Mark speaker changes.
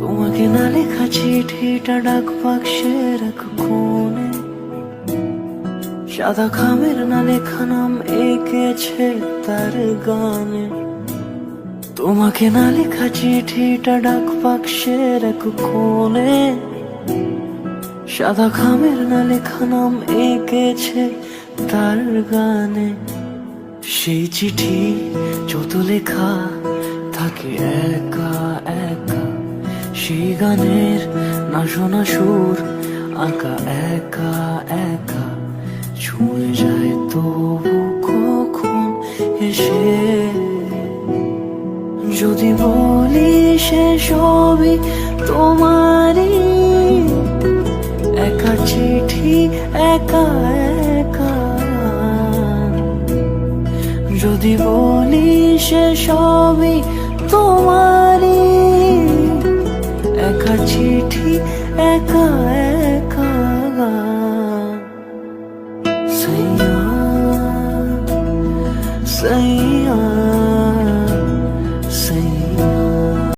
Speaker 1: তোমাকে না লেখা চিঠিটা ডাক বাক্সের এক কোণে, সাদা খামের না লেখা নাম এঁকেছে তার গানে। তোমাকে না লেখা চিঠিটা ডাক বাক্সের এক কোণে, সাদা খামের না লেখা নাম এঁকেছে তার গানে। সেই চিঠি যত লেখা থাকে একা একা, সেই গানের না শোনা সুর আঁকা একা একা, ছুঁয়ে যায় তবু কখন এসে। যদি বলি সে সবই তোমারই, একা চিঠি একা একা। যদি বলি সে সবই তোমারই, একা চিঠি একা একা। সাইয়া সাইয়া